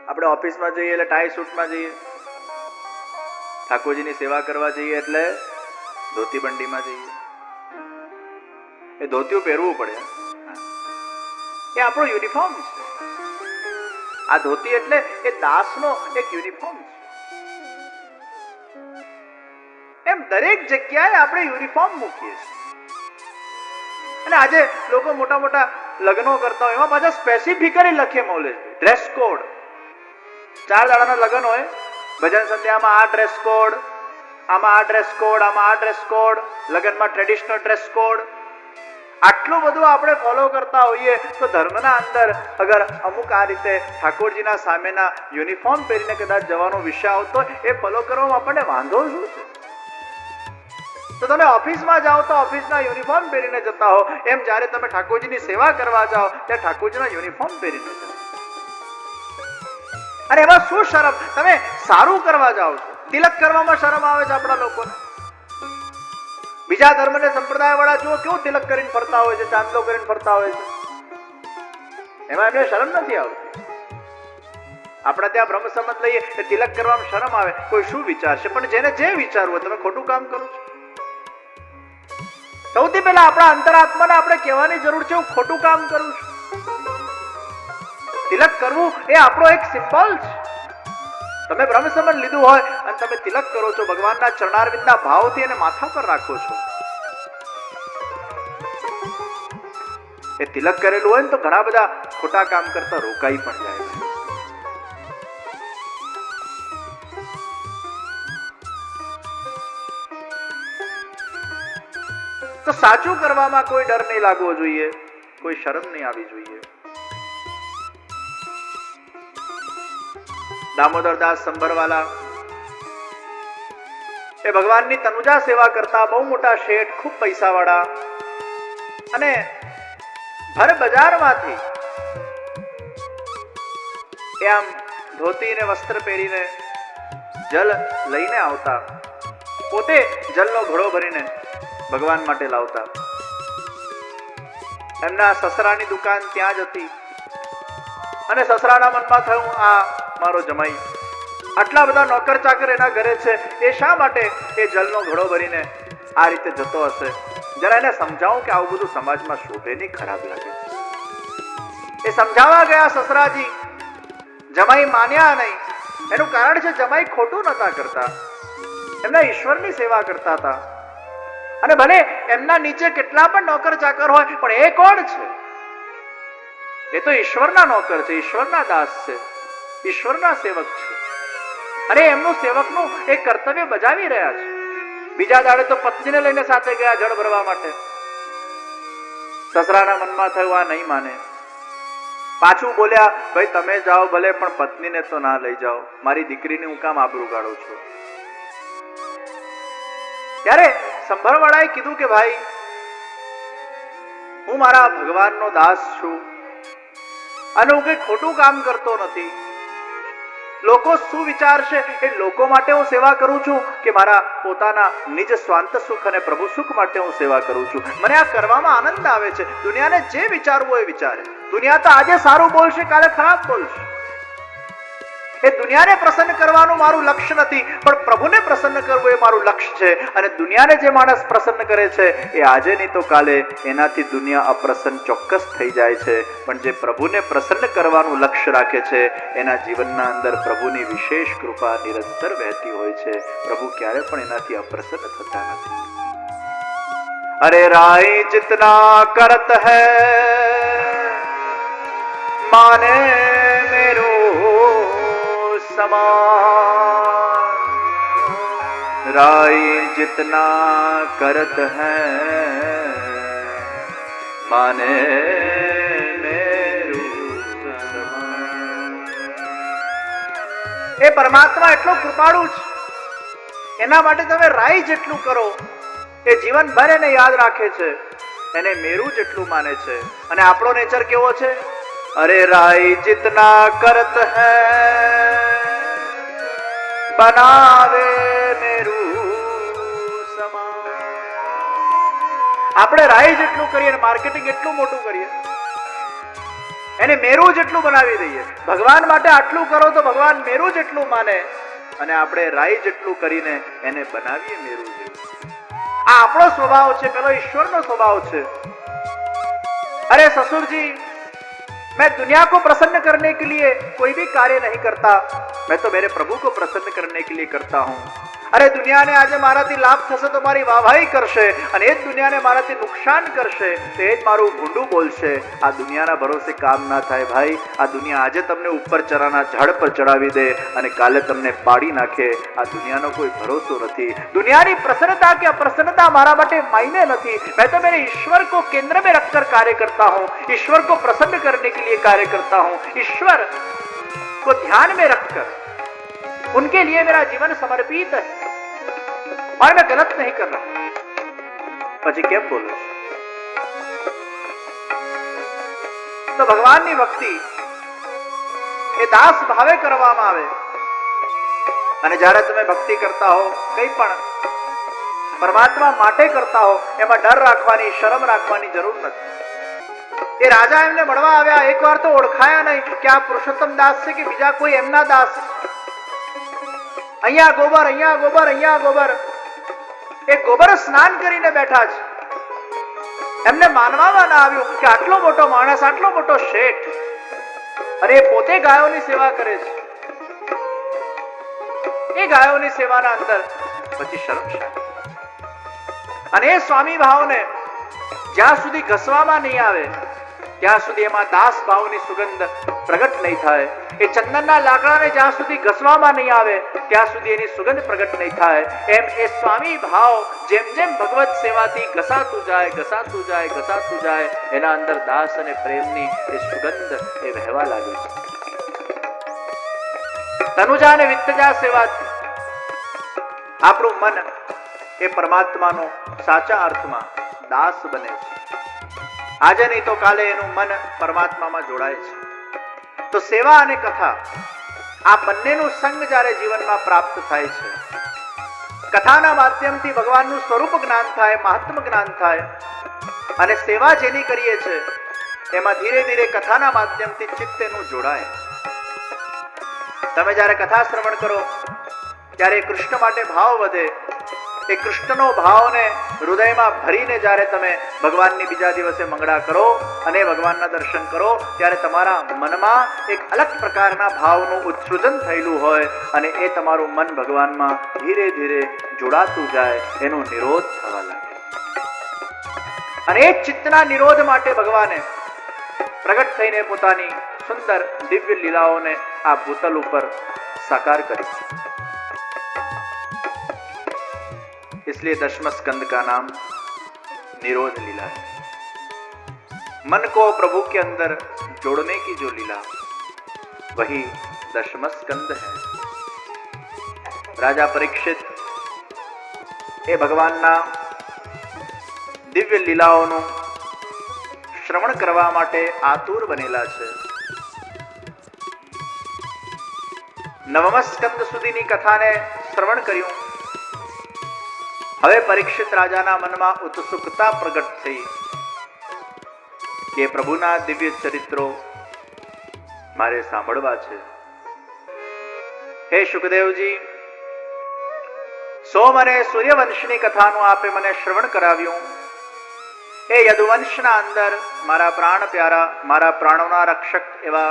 આપણે ઓફિસમાં જઈએ એટલે ટાઈ સૂટમાં જઈએ, ઠાકોરજીની સેવા કરવા જઈએ એટલે ધોતી બંડીમાં જઈએ. એ ધોતિયું પહેરવું પડે, એ આપણો યુનિફોર્મ છે. આ ધોતી એટલે એ દાસનો એક યુનિફોર્મ છે. એમ દરેક જગ્યાએ આપણે યુનિફોર્મ મૂકીએ છીએ. અને આજે લોકો મોટા મોટા લગ્નો કરતા હોય, એમાં પાછા સ્પેસિફિકલી લખે મૌલેશ ડ્રેસ કોડ. 4 દાડાના લગ્ન હોય, ભજન સંધ્યામાં આ ડ્રેસ કોડ, આમાં આ ડ્રેસ કોડ, આમાં આ ડ્રેસ કોડ, લગ્નમાં ટ્રેડિશનલ ડ્રેસ કોડ. આટલું બધું આપણે ફોલો કરતા હોઈએ તો ધર્મના અંદર અગર અમુક આ રીતે ઠાકોરજીના સામેના યુનિફોર્મ પહેરીને કદાચ જવાનો વિષય આવતો હોય, એ ફોલો કરવામાં આપણને વાંધો શું છે? તો તમે ઓફિસમાં જાઓ તો ઓફિસના યુનિફોર્મ પહેરીને જતા હો, એમ જ્યારે તમે ઠાકોરજીની સેવા કરવા જાઓ ત્યારે ઠાકોરજીના યુનિફોર્મ પહેરીને જાઓ. અને એમાં શું શરમ? તમે સારું કરવા જાઓ છો, તિલક કરવામાં શરમ આવે છે આપણા લોકોને. બીજા ધર્મને સંપ્રદાય વાળા જુઓ કેવું તિલક કરીને ફરતા હોય છે, ચાંદલો કરીને ફરતા હોય છે, એમાં એમને શરમ નથી આવતી. આપણા ત્યાં બ્રહ્મ સંબંધ લઈએ તો તિલક કરવામાં શરમ આવે, કોઈ શું વિચારશે? પણ જેને જે વિચારવું હોય, તમે ખોટું કામ કરો છો. સૌથી પહેલા આપણા અંતરાત્માને આપણે કહેવાની જરૂર છે, હું ખોટું કામ કરું છું. તિલક કરવું એ આપણો એક સિમ્બોલ છે. તમે બ્રહ્મ સંબંધ લીધું હોય અને તમે તિલક કરો છો, ભગવાનના ચરણારવિંદના ભાવથી એને માથા પર રાખો છો. એ તિલક કરેલું હોય ને તો ઘણા બધા ખોટા કામ કરતા રોકાઈ પણ જાય છે. તો સાચું કરવામાં કોઈ ડર નહીં લાગવો જોઈએ, કોઈ શરમ નહીં આવી જોઈએ. દામોદરદાસ સંભરવાલા એ ભગવાનની તનુજા સેવા કરતા બહુ મોટા શેઠ, ખૂબ પૈસાવાળા, અને ભર બજારમાંથી એ આમ ધોતી ને વસ્ત્ર પહેરીને જલ લઈને આવતા, પોતે જલનો ઘડો ભરીને ભગવાન માટે લાવતા. એમના સસરાની દુકાન ત્યાં જ હતી અને સસરાના મનમાં થયું, આ મારો જમાઈ, આટલા બધા નોકર ચાકર એના ઘરે છે, એ શા માટે એ જલનો ઘડો ભરીને આ રીતે જતો હશે? જરા એને સમજાવું કે આવું બધું સમાજમાં શોભે નહીં, ખરાબ લાગે. એ સમજાવવા ગયા સસરાજી, જમાઈ માન્યા નહીં. એનું કારણ છે જમાઈ ખોટું નતા કરતા, એમના ઈશ્વરની સેવા કરતા હતા. અને ભલે એમના નીચે કેટલા પણ નોકર ચાકર હોય, પણ એ કોણ છે? એ તો ઈશ્વરના નોકર છે, ઈશ્વરના દાસ છે, ઈશ્વરના સેવક છે. અને એમનું સેવકનું એક કર્તવ્ય બજાવી રહ્યા છે. બીજા દાડે તો પત્નીને લઈને સાથે ગયા જળ ભરવા માટે. સસરાના મનમાં થયું, આ નહીં માને. પાછું બોલ્યા, ભાઈ તમે જાઓ ભલે, પણ પત્નીને તો ના લઈ જાઓ, મારી દીકરીની હું કામ આબરૂ કાઢું છું. ત્યારે સંભરવાળાએ કીધું કે ભાઈ, હું મારા ભગવાનનો દાસ છું અને હું કઈ ખોટું કામ કરતો નથી. લોકો શું વિચારશે એ લોકો માટે હું સેવા કરું છું કે મારા પોતાના નિજ સ્વાંત સુખ અને પ્રભુ સુખ માટે હું સેવા કરું છું? મને આ કરવામાં આનંદ આવે છે. દુનિયાને જે વિચારવું એ વિચારે. દુનિયા તો આજે સારું બોલશે, કાલે ખરાબ બોલશે. એ દુનિયાને પ્રસન્ન કરવાનું મારું લક્ષ્ય નથી, પણ પ્રભુને પ્રસન્ન કરવું એ મારું લક્ષ્ય છે. અને દુનિયાને જે માણસ પ્રસન્ન કરે છે એ આજે નહીં તો કાલે એનાથી દુનિયા અપ્રસન્ન ચોક્કસ થઈ જાય છે. પણ જે પ્રભુને પ્રસન્ન કરવાનું લક્ષ્ય રાખે છે એના જીવનના અંદર પ્રભુની વિશેષ કૃપા નિરંતર વહેતી હોય છે. પ્રભુ ક્યારે પણ એનાથી અપ્રસન્ન થતા નથી. અરે રાય जितना करत है माने मेरो समान, राय जितना करत है माने मेरो समान. એ પરમાત્મા એટલો કૃપાળુ છે, એના માટે તમે રાય જેટલું કરો એ જીવનભર એને યાદ રાખે છે, એને મેરું જેટલું માને છે. અને આપણો નેચર કેવો છે? અરે રાય जितना करत है बनावे मेरू समान. આપણે રાય જેટલું કરીએ અને માર્કેટિંગ એટલું મોટું કરીએ એને મેરુ જેટલું બનાવી દઈએ. ભગવાન માટે આટલું કરો તો ભગવાન મેરુ જેટલું માને, અને આપણે રાઈ જેટલું કરીને એને બનાવીએ મેરુ જેવું. આ આપણો સ્વભાવ છે, પેલો ઈશ્વરનો સ્વભાવ છે. अरे ससुर जी, मैं दुनिया को प्रसन्न करने के लिए कोई भी कार्य नहीं करता, मैं तो मेरे प्रभु को प्रसन्न करने के लिए करता हूं. अरे દુનિયાને આજે મારાથી લાભ થશે તો મારી વાહવાહી કરશે, અને એ જ દુનિયાને મારાથી નુકસાન કરશે તો એ જ મારું ભૂંડું બોલશે. આ દુનિયાના ભરોસે કામ ના થાય ભાઈ. આ દુનિયા આજે તમને ઉપર ચરાના ઝાડ પર ચડાવી દે અને કાલે તમને પાડી નાખે. આ દુનિયાનો કોઈ ભરોસો નથી. દુનિયાની પ્રસન્નતા કે અપ્રસન્નતા મારા માટે માયને નથી. मैं तो मेरे ईश्वर को केंद्र में रखकर कार्य करता हूँ, ईश्वर को प्रसन्न करने के लिए कार्य करता हूँ, ईश्वर को ध्यान में रखकर उनके लिए मेरा जीवन समर्पित है, और मैं गलत नहीं कर रहा. પછી કેમ બોલો તો ભગવાનની ભક્તિ એ દાસ ભાવે કરવામાં આવે. અને જ્યારે તમે ભક્તિ કરતા હો, કંઈ પણ પરમાત્મા માટે કરતા હો, એમાં ડર રાખવાની, શરમ રાખવાની જરૂર નથી. એ રાજા એમને મળવા આવ્યા, એકવાર તો ઓળખાયા નહીં કે આ પુરુષોત્તમ દાસ છે કે બીજા કોઈ એમના દાસ. અહીંયા ગોબર, અહીંયા ગોબર, અહીંયા ગોબર. એ ગોબર સ્નાન કરીને બેઠા છે. એમને માનવામાં ના આવ્યું કે આટલો મોટો માણસ, આટલો મોટો શેઠ, અને એ પોતે ગાયોની સેવા કરે છે. એ ગાયોની સેવાના અંદર પછી શરમ શા? અને એ સ્વામી ભાવને જ્યાં સુધી ઘસવામાં નહીં આવે ત્યાં સુધી એમાં દાસ ભાવની સુગંધ પ્રગટ નહીં થાય. એ ચંદનના લાકડાને જ્યાં સુધી ઘસવામાં નહીં આવે ત્યાં સુધી એની સુગંધ પ્રગટ નહીં થાય. એમ એ સ્વામી ભાવ જેમ જેમ ભગવત સેવાથી ઘસાતું જાય, ઘસાતું જાય, ઘસાતું જાય, એના અંદર દાસ અને પ્રેમની એ સુગંધ એ વહેવા લાગે છે. તનુજા અને વિત્તજા સેવાથી આપણું મન એ પરમાત્માનો સાચા અર્થમાં દાસ બને છે. આજે નહીં તો કાલે એનું મન પરમાત્મામાં જોડાય છે. તો સેવા અને કથા આ બંનેનું સંગ જ્યારે જીવનમાં પ્રાપ્ત થાય છે, કથાના માધ્યમથી ભગવાનનું સ્વરૂપ જ્ઞાન થાય, મહાત્મ જ્ઞાન થાય, અને સેવા જેની કરીએ છે એમાં ધીરે ધીરે કથાના માધ્યમથી ચિત્ત એનું જોડાય. તમે જ્યારે કથા શ્રવણ કરો ત્યારે કૃષ્ણ માટે ભાવ વધે. એ કૃષ્ણનો ભાવને હૃદયમાં ભરીને જ્યારે તમે ભગવાનની બીજા દિવસે મંગળા કરો અને ભગવાનના દર્શન કરો ત્યારે તમારા મનમાં એક અલગ પ્રકારના ભાવનું ઉત્સૃજન થયેલું હોય, અને એ તમારું મન ભગવાનમાં ધીરે ધીરે જોડાતું જાય, એનો નિરોધ થવા લાગે. અને એ ચિત્તના નિરોધ માટે ભગવાને પ્રગટ થઈને પોતાની સુંદર દિવ્ય લીલાઓને આ ભૂતલ ઉપર સાકાર કરી. इसलिए दशम स्कंद का नाम निरोध लीला है. मन को प्रभु के अंदर जोड़ने की जो लीला, वही दशम स्कंद है. राजा परीक्षित એ ભગવાનના દિવ્ય લીલાઓનું શ્રવણ કરવા માટે આતુર બનેલા છે. નવમ સ્કંદ સુધીની કથાને શ્રવણ કર્યું. હવે પરીક્ષિત રાજાના મનમાં ઉત્સુકતા પ્રગટ થઈ કે પ્રભુના દિવ્ય ચરિત્રો મારે સાંભળવા છે. હે શુકદેવજી, સોમ અને સૂર્યવંશની કથાનું આપે મને શ્રવણ કરાવ્યું. એ યદુવંશના અંદર મારા પ્રાણ પ્યારા, મારા પ્રાણોના રક્ષક એવા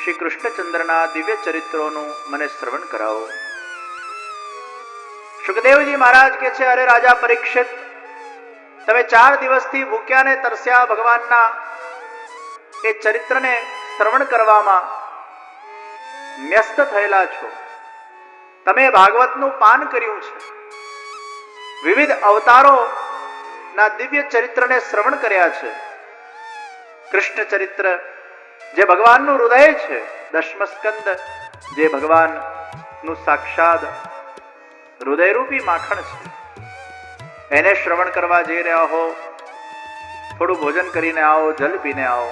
શ્રી કૃષ્ણચંદ્રના દિવ્ય ચરિત્રોનું મને શ્રવણ કરાવો. સુખદેવજી મહારાજ કે છે, અરે રાજા પરીક્ષિત, તમે 4 દિવસથી ભૂખ્યા ને તરસ્યા ભગવાનના એ ચરિત્રને શ્રવણ કરવામાં વ્યસ્ત થયેલા છો. તમે ભાગવતનું પાન કર્યું છે, વિવિધ અવતારોના દિવ્ય ચરિત્રને શ્રવણ કર્યા છે. કૃષ્ણ ચરિત્ર જે ભગવાનનું હૃદય છે, દશમ સ્કંદ જે ભગવાનનું સાક્ષાત હૃદયરૂપી માખણ છે, એને શ્રવણ કરવા જઈ રહ્યા હો. થોડું ભોજન કરીને આવો, જલ પીને આવો.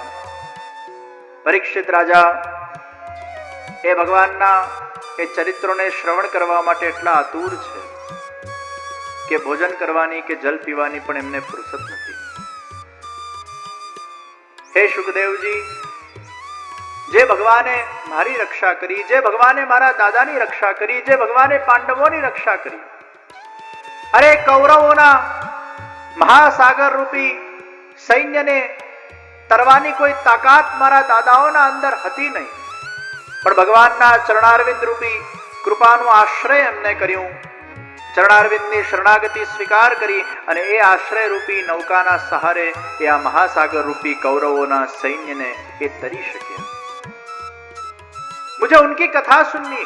પરીક્ષિત રાજા એ ભગવાનના એ ચરિત્રોને શ્રવણ કરવા માટે એટલા આતુર છે કે ભોજન કરવાની કે જલ પીવાની પણ એમને ફુરસત નથી. હે શુકદેવજી, જે ભગવાને મારી રક્ષા કરી, જે ભગવાને મારા દાદાની રક્ષા કરી, જે ભગવાને પાંડવોની રક્ષા કરી, અરે કૌરવોના મહાસાગર રૂપી સૈન્યને તરવાની કોઈ તાકાત મારા દાદાઓના અંદર હતી નહીં, પણ ભગવાનના ચરણારવિંદ રૂપી કૃપાનો આશ્રય એમને કર્યું, ચરણારવિંદની શરણાગતિ સ્વીકાર કરી અને એ આશ્રય રૂપી નૌકાના સહારે એ આ મહાસાગર રૂપી કૌરવોના સૈન્યને એ તરી શક્યા. मुझे उनकी कथा सुननी.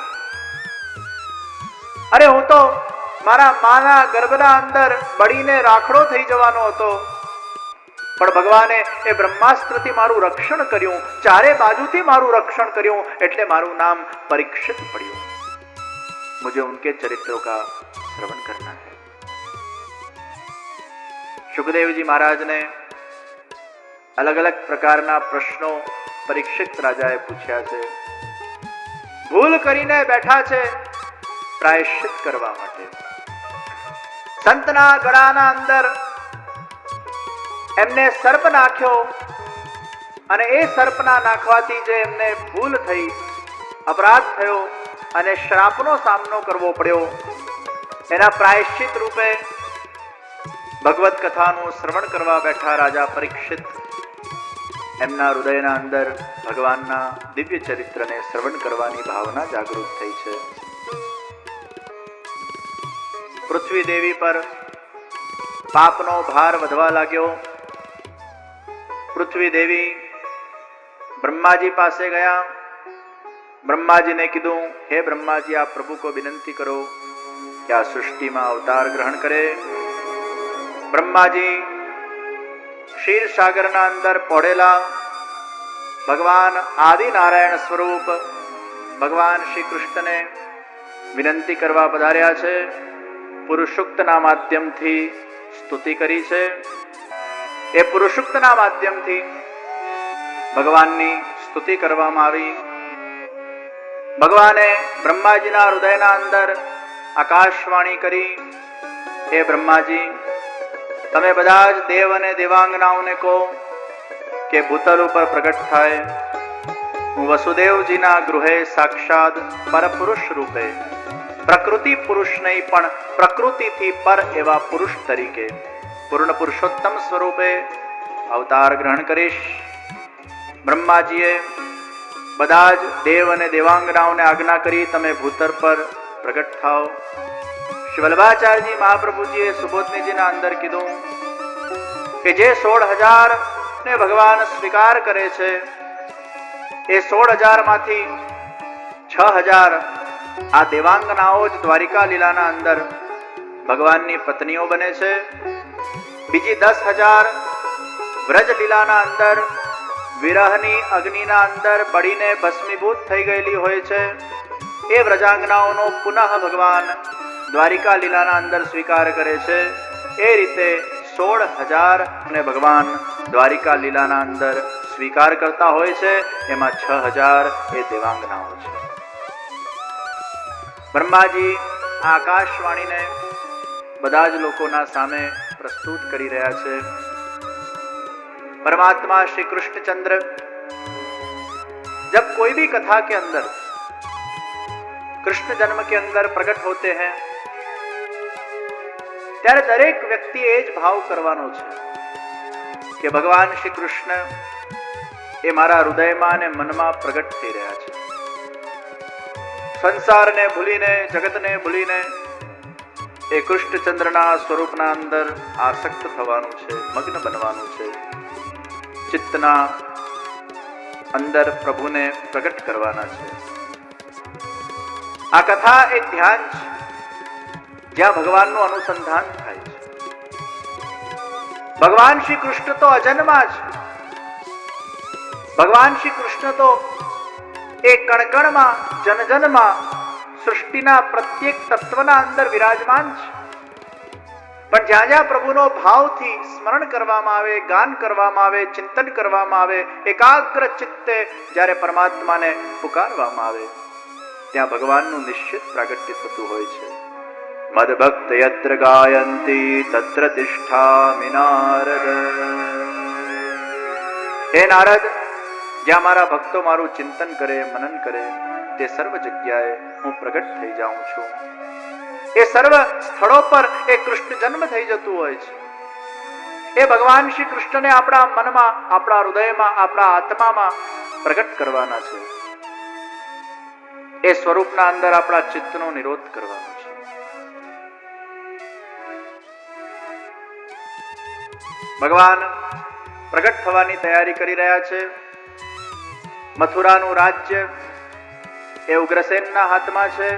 अरे હું તો મારા માના ગર્ભના અંદર બળીને રાખડો થઈ જવાનો હતો, પણ ભગવાને એ બ્રહ્માસ્ત્રથી મારું રક્ષણ કર્યું, ચારે બાજુથી મારું રક્ષણ કર્યું, એટલે મારું નામ પરીક્ષિત પડ્યું. मुझे उनके चरित्रों का श्रवण करना है. सुखदेव जी महाराज ने अलग अलग प्रकारना प्रश्नो परीक्षित राजाए पूछ्या છે. ભૂલ કરીને બેઠા છે પ્રાયશ્ચિત કરવા માટે. સંતના ગળાના અંદર એમને સર્પ નાખ્યો અને એ સર્પના નાખવાથી જે એમને ભૂલ થઈ, અપરાધ થયો અને શ્રાપનો સામનો કરવો પડ્યો, એના પ્રાયશ્ચિત રૂપે ભગવત કથાનું શ્રવણ કરવા બેઠા રાજા પરીક્ષિત એમના હૃદયના અંદર ભગવાનના દિવ્ય ચરિત્રને શ્રવણ કરવાની ભાવના જાગૃત થઈ છે. પૃથ્વી દેવી પર પાપનો ભાર વધવા લાગ્યો. પૃથ્વી દેવી બ્રહ્માજી પાસે ગયા. બ્રહ્માજીને કીધું, હે બ્રહ્માજી, આપ પ્રભુ को विनंती करो कि આ સૃષ્ટિમાં અવતાર ગ્રહણ કરે. બ્રહ્માજી ક્ષીર સાગરના અંદર પડેલા ભગવાન આદિનારાયણ સ્વરૂપ ભગવાન શ્રી કૃષ્ણને વિનંતી કરવા પધાર્યા છે. પુરુષોક્તના માધ્યમથી સ્તુતિ કરી છે. એ પુરુષોક્તના માધ્યમથી ભગવાનની સ્તુતિ કરવામાં આવી. ભગવાને બ્રહ્માજીના હૃદયના અંદર આકાશવાણી કરી, હે બ્રહ્માજી, તમે બધા જ દેવ અને દેવાંગનાઓને કહો કે ભૂતલ ઉપર પ્રગટ થાય. હું વસુદેવજીના ગૃહે સાક્ષાત પરપુરુષ રૂપે, પ્રકૃતિ પુરુષ નહીં પણ પ્રકૃતિથી પર એવા પુરુષ તરીકે પૂર્ણ પુરુષોત્તમ સ્વરૂપે અવતાર ગ્રહણ કરીશ. બ્રહ્માજીએ બધા જ દેવ અને દેવાંગનાઓને આજ્ઞા કરી, તમે ભૂતલ પર પ્રગટ થાઓ. શ્રી વલ્લભાચાર્યજી મહાપ્રભુજીએ સુબોધનીજીના અંદર કીધું કે જે 16,000 ને ભગવાન સ્વીકાર કરે છે, એ 16,000 માંથી 6,000 આ દેવાંગનાઓ જ દ્વારિકા લીલાના અંદર ભગવાનની પત્નીઓ બને છે. બીજી 10,000 વ્રજ લીલાના અંદર વિરહની અગ્નિના અંદર બળીને ભસ્મીભૂત થઈ ગયેલી હોય છે. એ વ્રજાંગનાઓનો પુનઃ ભગવાન દ્વારિકા લીલાના અંદર સ્વીકાર કરે છે. એ રીતે 16,000 ને ભગવાન દ્વારિકા લીલાના અંદર સ્વીકાર કરતા હોય છે. એમાં 6,000 એ દેવાંગનાઓ છે. બ્રહ્માજી આ આકાશવાણીને બધા જ લોકોના સામે પ્રસ્તુત કરી રહ્યા છે. परमात्मा श्री कृष्णचंद्र जब कोई भी कथा के अंदर कृष्ण जन्म के अंदर प्रकट होते हैं, ત્યારે દરેક વ્યક્તિ એ જ ભાવ કરવાનો છે કે ભગવાન શ્રી કૃષ્ણ એ મારા હૃદયમાં અને મનમાં પ્રગટ થઈ રહ્યા છે. સંસારને ભૂલીને, જગતને ભૂલીને એ કૃષ્ણચંદ્રના સ્વરૂપના અંદર આસક્ત થવાનું છે, મગ્ન બનવાનું છે. ચિત્તના અંદર પ્રભુને પ્રગટ કરવાના છે. આ કથા એક ધ્યાન છે જ્યાં ભગવાનનું અનુસંધાન થાય છે. ભગવાન શ્રી કૃષ્ણ તો અજન્મા છે. ભગવાન શ્રી કૃષ્ણ તો એ કણકણમાં, જનજનમાં, સૃષ્ટિના પ્રત્યેક તત્વના અંદર વિરાજમાન છે. પણ જ્યાં જ્યાં પ્રભુનો ભાવથી સ્મરણ કરવામાં આવે, ગાન કરવામાં આવે, ચિંતન કરવામાં આવે, એકાગ્ર ચિત્તે જ્યારે પરમાત્માને પુકારવામાં આવે, ત્યાં ભગવાનનું નિશ્ચિત પ્રાગટ્ય થતું હોય છે. મદ ભક્ત યત્ર ગાયંતી તત્ર તિષ્ઠામિ નારદ. હે નારદ, જ્યાં મારા ભક્તો મારું ચિંતન કરે, મનન કરે, તે સર્વ જગ્યાએ હું પ્રગટ થઈ જાઉં છું. એ સર્વ સ્થળો પર એ કૃષ્ણ જન્મ થઈ જતું હોય છે. એ ભગવાન શ્રી કૃષ્ણને આપણા મનમાં, આપણા હૃદયમાં, આપણા આત્મામાં પ્રગટ કરવાના છે. એ સ્વરૂપના અંદર આપણા ચિત્તનો નિરોધ કરવાનો છે. ભગવાન પ્રગટ થવાની તૈયારી કરી રહ્યા છે. મથુરાનું રાજ્ય એ ઉગ્રસેનના હાથમાં છે.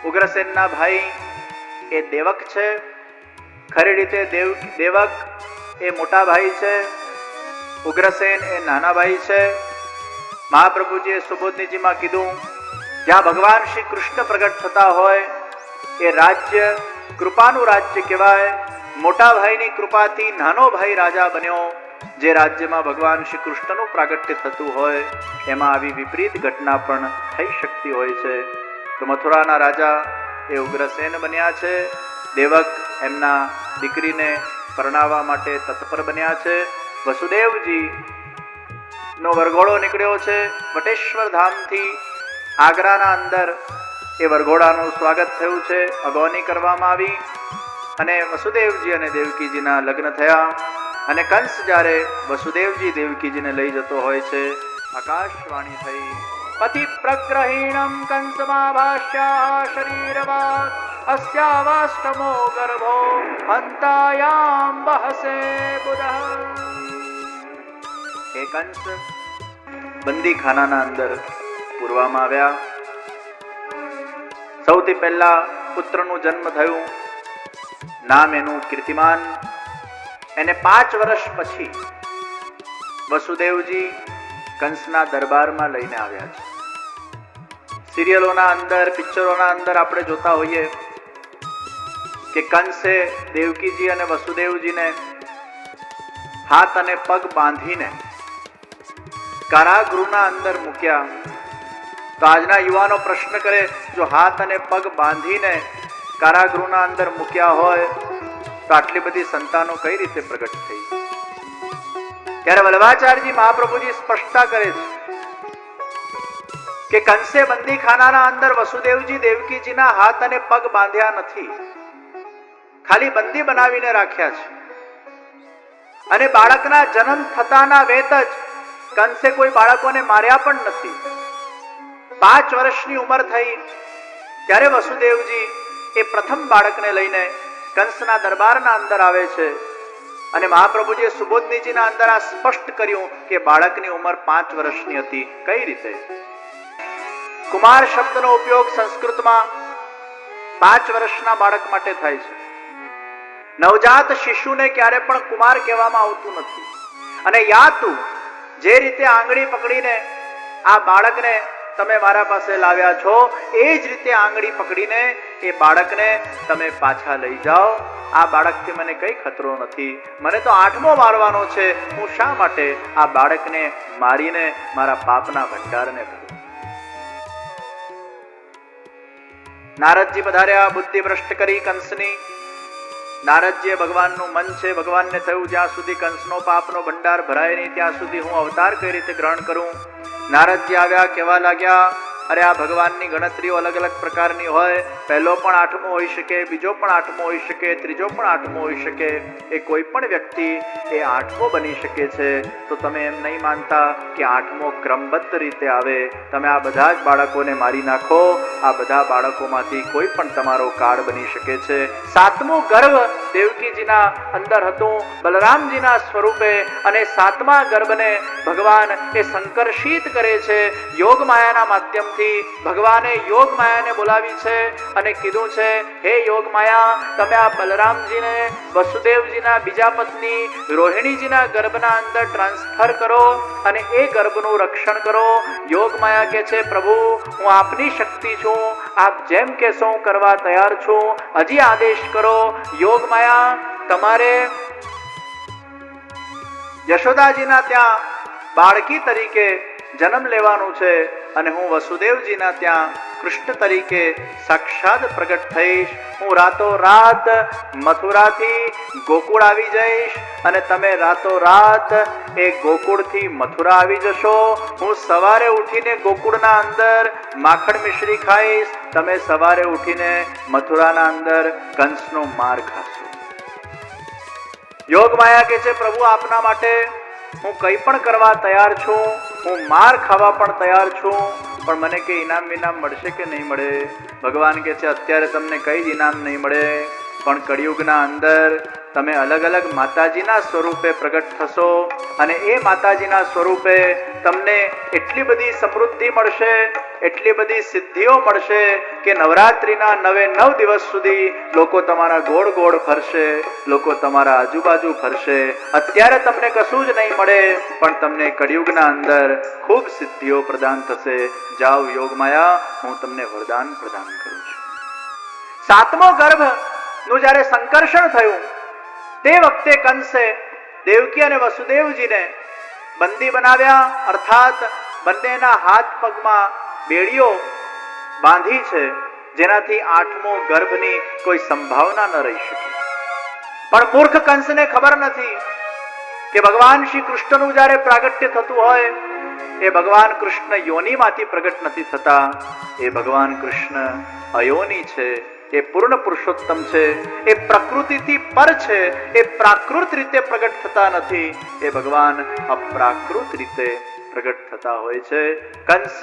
ઉગ્રસેનના ભાઈ એ દેવક છે. ખરી રીતે દેવક એ મોટા ભાઈ છે, ઉગ્રસેન એ નાના ભાઈ છે. મહાપ્રભુજીએ સુબોધનીજીમાં કીધું, જ્યાં ભગવાન શ્રી કૃષ્ણ પ્રગટ થતા હોય એ રાજ્ય કૃપાનું રાજ્ય કહેવાય. મોટા ભાઈની કૃપાથી નાનો ભાઈ રાજા બન્યો. જે રાજ્યમાં ભગવાન શ્રી કૃષ્ણનું પ્રાગટ્ય થતું હોય એમાં આવી વિપરીત ઘટના પણ થઈ શકતી હોય છે. તો મથુરાના રાજા એ ઉગ્રસેન બન્યા છે. દેવક એમના દીકરીને પરણાવવા માટે તત્પર બન્યા છે. વસુદેવજી નો વરઘોડો નીકળ્યો છે વટેશ્વર ધામથી. આગ્રાના અંદર એ વરઘોડાનું સ્વાગત થયું છે, અગૌની કરવામાં આવી અને વસુદેવજી અને દેવકીજીના લગ્ન થયા. અને કંસ જ્યારે વસુદેવજી દેવકીજીને લઈ જતો હોય છે, આકાશવાણી થઈ, પતિ પ્રગ્રહીણમ કંસમાભાષ્યા શરીરવાદ અસ્યાવાષ્ટમો ગર્ભો હંતાયામ વહસે બુધઃ. એ કંસ બંદીખાનાના અંદર પૂરવામાં આવ્યા. સૌથી પહેલા પુત્રનું જન્મ થયું, નામ એનું કીર્તિમાન. એને 5 વર્ષ પછી વસુદેવજી કંસના દરબારમાં લઈને આવ્યા છે. સિરિયલોના અંદર, પિક્ચરોના અંદર આપણે જોતા હોઈએ કે કંસે દેવકીજી અને વસુદેવજીને હાથ અને પગ બાંધીને કારાગૃહના અંદર મૂક્યા. તો આજના યુવાનો પ્રશ્ન કરે, જો હાથ અને પગ બાંધીને કારાગૃહના અંદર મૂક્યા હોય તો આટલી બધી સંતાનો કઈ રીતે પ્રગટ થઈ? ત્યારે વલ્લભાચાર્યજી મહાપ્રભુજી સ્પષ્ટતા કરે છે કે કંસે બંદીખાનાના અંદર વસુદેવજી દેવકીજીના હાથ અને પગ બાંધ્યા નથી, ખાલી બંદી બનાવીને રાખ્યા છે. અને બાળકના જન્મ થતાના વેત જ કંસે કોઈ બાળકોને માર્યા પણ નથી. 5 વર્ષની ઉંમર થઈ ત્યારે વસુદેવજી એ પ્રથમ બાળકને લઈને કંસના દરબારના અંદર આવે છે. અને મહાપ્રભુજીએ સુબોધનીજીના અંદર આ સ્પષ્ટ કર્યું કે બાળકની ઉંમર 5 વર્ષની હતી. કઈ રીતે? કુમાર શબ્દનો ઉપયોગ સંસ્કૃતમાં 5 વર્ષના બાળક માટે થાય છે. નવજાત શિશુને ક્યારે પણ કુમાર કહેવામાં આવતું નથી. અને યાતું જે રીતે આંગળી પકડીને આ બાળકને તમે મારા પાસે લાવ્યા છો, એ જ રીતે આંગળી પકડીને એ બાળકને તમે પાછા લઈ જાઓ. આ બાળકથી મને કઈ ખતરો નથી, મને તો 8મો મારવાનો છે. હું શા માટે આ બાળકને મારીને મારા પાપના ભંડારને ભરું? નારદજી પધાર્યા બુદ્ધિ ભ્રષ્ટ કરી કંસની. નારદજીએ ભગવાનનું મન છે, ભગવાનને થયું જ્યાં સુધી કંસનો પાપનો ભંડાર ભરાય નહીં ત્યાં સુધી હું અવતાર કઈ રીતે ગ્રહણ કરું. નારદજી આવ્યા, કહેવા લાગ્યા, અરે આ ભગવાનની ગણતરીઓ અલગ અલગ પ્રકારની હોય. પહેલો પણ 8મો હોઈ શકે, બીજો પણ 8મો હોઈ શકે, ત્રીજો પણ 8મો હોઈ શકે. એ કોઈ પણ વ્યક્તિ એ 8મો બની શકે છે. તો તમે એમ નહીં માનતા કે 8મો ક્રમબદ્ધ રીતે આવે. તમે આ બધા જ બાળકોને મારી નાખો. આ બધા બાળકોમાંથી કોઈ પણ તમારો કાળ બની શકે છે. 7મું ગર્ભ દેવકીજીના અંદર હતું બલરામજીના સ્વરૂપે. અને 7મા ગર્ભને ભગવાન એ સંકર્ષિત કરે છે. યોગ માયાના માધ્યમથી ભગવાને યોગ માયાને બોલાવી છે અને કીધું છે, હે યોગ માયા, તમે આ બલરામજીને વસુદેવજીના બીજા પત્ની રોહિણીજીના ગર્ભના અંદર ટ્રાન્સફર કરો અને એ ગર્ભનું રક્ષણ કરો. યોગ માયા કહે છે, પ્રભુ હું આપની શક્તિ છું, આપ જેમ કહેશો હું કરવા તૈયાર છું, હજી આદેશ કરો. યોગ માયા, તમારે યશોદાજીના ત્યાં બાળકી તરીકે જન્મ લેવાનું છે અને હું વસુદેવજીના ત્યાં કૃષ્ણ તરીકે સાક્ષાત પ્રગટ થઈશ. હું રાતોરાત મથુરાથી ગોકુળ આવી જઈશ અને તમે રાતોરાત એ ગોકુળથી મથુરા આવી જશો. હું સવારે ઉઠીને ગોકુળના અંદર માખણ મિશ્રી ખાઈશ, તમે સવારે ઉઠીને મથુરાના અંદર કંસનો માર ખાશો. યોગ માયા કહે છે, પ્રભુ આપના માટે હું કંઈ પણ કરવા તૈયાર છું, હું માર ખાવા પણ તૈયાર છું, પણ મને કે ઇનામ વિનામ મળશે કે નહીં મળે? ભગવાન કહે છે, અત્યારે તમને કઈ જ ઇનામ નહીં મળે, પણ કળિયુગના અંદર તમે અલગ અલગ માતાજીના સ્વરૂપે પ્રગટ થશો અને એ માતાજીના સ્વરૂપે તમને એટલી બધી સમૃદ્ધિ મળશે, એટલી બધી સિદ્ધિઓ મળશે કે નવરાત્રિના 9 દિવસ સુધી લોકો તમારા ગોળ ગોળ ફરશે, લોકો તમારા આજુબાજુ ફરશે. અત્યારે તમને કશું જ નહીં મળે, પણ તમને કળિયુગના અંદર ખૂબ સિદ્ધિઓ પ્રદાન થશે. જાઓ યોગમાયા, હું તમને વરદાન પ્રદાન કરું છું. 7મો ગર્ભનું જ્યારે સંકર્ષણ થયું તે વખતે કંસે દેવકી અને વસુદેવજીને બંદી બનાવ્યા, અર્થાત બંનેના હાથ પગમાં બેડીઓ બાંધી છે, જેનાથી 8મો ગર્ભની કોઈ સંભાવના ન રહી શકે. પણ મૂર્ખ કંસને ખબર નથી કે ભગવાન શ્રી કૃષ્ણનું જ્યારે પ્રાગટ્ય થતું હોય એ ભગવાન કૃષ્ણ યોનિમાંથી પ્રગટ નથી થતા, એ ભગવાન કૃષ્ણ અયોની છે, એ પૂર્ણ પુરુષોત્તમ છે, એ પ્રકૃતિથી પર છે, એ પ્રાકૃત રીતે પ્રગટ થતા નથી, એ ભગવાન અપ્રાકૃત રીતે પ્રગટ થતા હોય છે. કંસ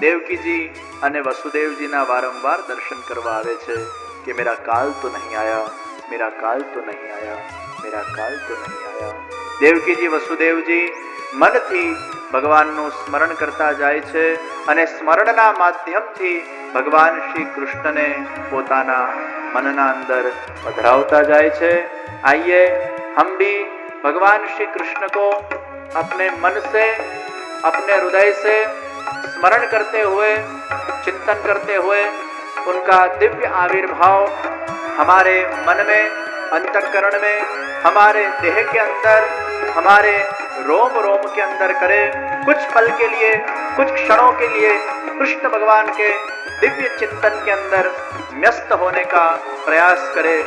દેવકીજી અને વસુદેવજીના વારંવાર દર્શન કરવા આવે છે કે મેરા કાલ તો નહીં આયા, મેરા કાલ તો નહીં આયા, મેરા કાલ તો નહીં આયા. દેવકીજી વસુદેવજી મનથી ભગવાનનું સ્મરણ કરતા જાય છે અને સ્મરણના માધ્યમથી ભગવાન શ્રી કૃષ્ણને પોતાના મનના અંદર પધરાવતા જાય છે. आइए हम भी भगवान श्री कृष्ण को अपने मन से, अपने हृदय से स्मरण करते हुए, चिंतन करते हुए उनका दिव्य आविर्भाव हमारे मन में, अंतःकरण में, हमारे देह के अंदर, हमारे रोम रोम के अंदर करें. कुछ पल के लिए, कुछ क्षणों के लिए कृष्ण भगवान के दिव्य चिंतन के अंदर व्यस्त होने का प्रयास करें.